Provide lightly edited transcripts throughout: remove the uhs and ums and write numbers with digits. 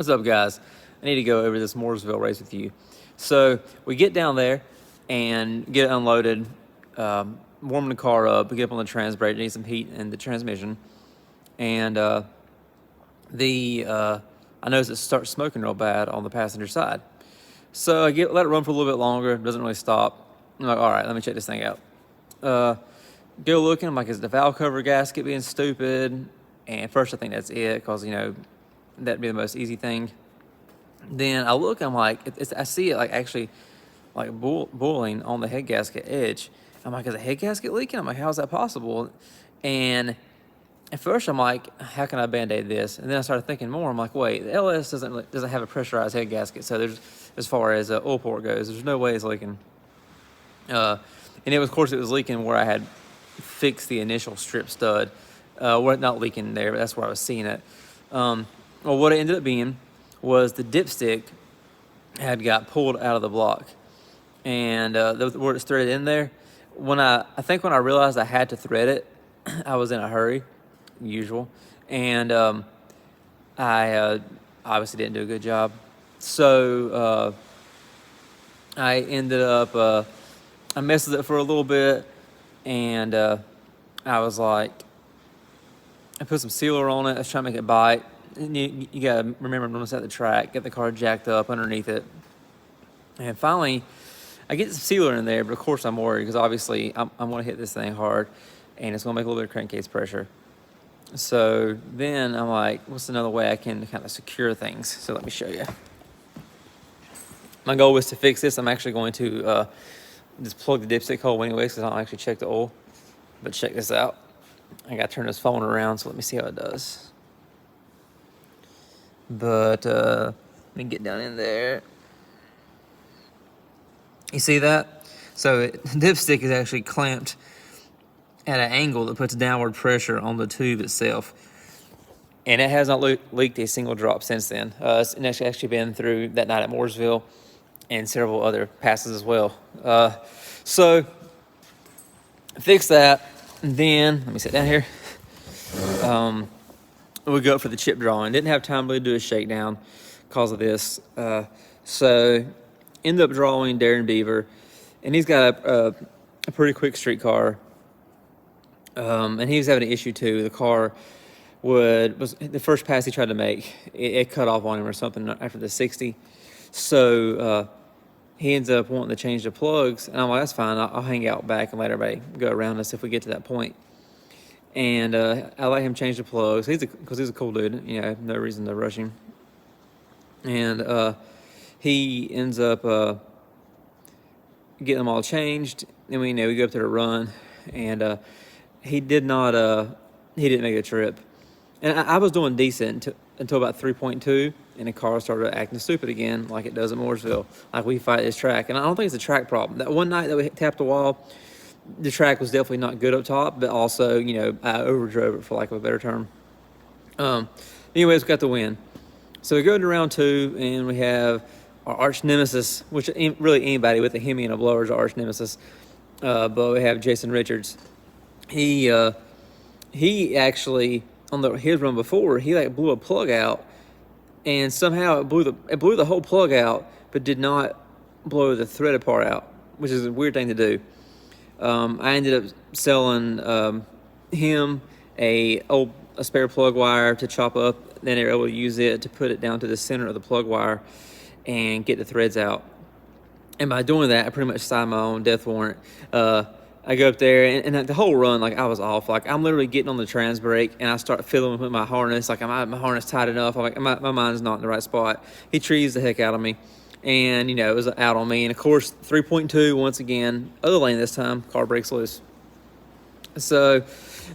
What's up, guys? I need to go over this Mooresville race with you. So we get down there and get it unloaded, warm the car up, we get up on the trans brake, need some heat in the transmission, and I notice it starts smoking real bad on the passenger side. So I let it run for a little bit longer, it doesn't really stop. I'm like, all right, let me check this thing out. Go looking, I'm like, is the valve cover gasket being stupid? And first I think that's it, because, you know, that'd be the most easy thing. Then I look, I'm like, I see it like actually like boiling on the head gasket edge. I'm like, is the head gasket leaking? I'm like, how is that possible? And at first I'm like, how can I band-aid this? And then I started thinking more. I'm like, wait, the LS doesn't have a pressurized head gasket, so there's, as far as oil port goes, there's no way it's leaking. And of course it was leaking where I had fixed the initial strip stud. Well, not leaking there, but that's where I was seeing it. Well, what it ended up being was the dipstick had got pulled out of the block, and where it's threaded in there. I think when I realized I had to thread it, I was in a hurry, usual, and I obviously didn't do a good job. So I ended up I messed with it for a little bit, and I was like, I put some sealer on it. I was trying to make it bite. And you gotta remember when it's at the track, get the car jacked up underneath it. And finally, I get some sealer in there, but of course I'm worried because obviously I'm gonna hit this thing hard and it's gonna make a little bit of crankcase pressure. So then I'm like, what's another way I can kind of secure things? So let me show you. My goal was to fix this. I'm actually going to just plug the dipstick hole anyways because I don't actually check the oil. But check this out. I gotta turn this phone around, so let me see how it does. But let me get down in there. You see that? So the dipstick is actually clamped at an angle that puts downward pressure on the tube itself. And it has not leaked a single drop since then. It's actually been through that night at Mooresville and several other passes as well. So fix that. And then, let me sit down here. We go up for the chip drawing. Didn't have time to do a shakedown because of this. So ended up drawing Darren Beaver, and he's got a pretty quick street car. And he was having an issue too. The car was the first pass he tried to make, it cut off on him or something after the 60. So he ends up wanting to change the plugs, and I'm like, that's fine. I'll hang out back and let everybody go around us if we get to that point. And I let him change the plugs. Because he's a cool dude, you know, no reason to rush him. And he ends up getting them all changed. And we go up there to run, and he didn't make a trip. And I was doing decent until about 3.2, and the car started acting stupid again, like it does at Mooresville. Like we fight this track, and I don't think it's a track problem. That one night that we tapped the wall, the track was definitely not good up top, but also, you know, I overdrove it, for lack of a better term. Anyways, we got the win. So we go into round 2, and we have our arch nemesis, which really anybody with a Hemi and a blower is our arch nemesis. But we have Jason Richards. He actually, on his run before, he like blew a plug out, and somehow it blew the whole plug out, but did not blow the threaded part out, which is a weird thing to do. I ended up selling him a spare plug wire to chop up. Then they were able to use it to put it down to the center of the plug wire and get the threads out. And by doing that, I pretty much signed my own death warrant. I go up there, and the whole run, like, I was off. Like, I'm literally getting on the trans brake, and I start fiddling with my harness. Like, my harness tight enough. I'm like, my mind's not in the right spot. He trees the heck out of me. And, you know, it was out on me. And, of course, 3.2, once again, other lane this time, car breaks loose. So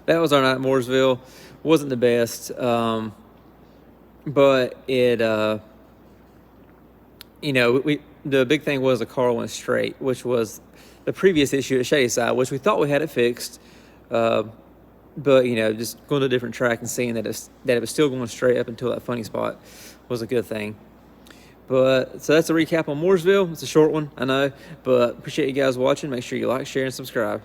that was our night at Mooresville. Wasn't the best. But it, you know, the big thing was the car went straight, which was the previous issue at Shadyside, which we thought we had it fixed. But, you know, just going to a different track and seeing that it was still going straight up until that funny spot was a good thing. But so that's a recap on Mooresville. It's a short one, I know, but appreciate you guys watching. Make sure you like, share, and subscribe.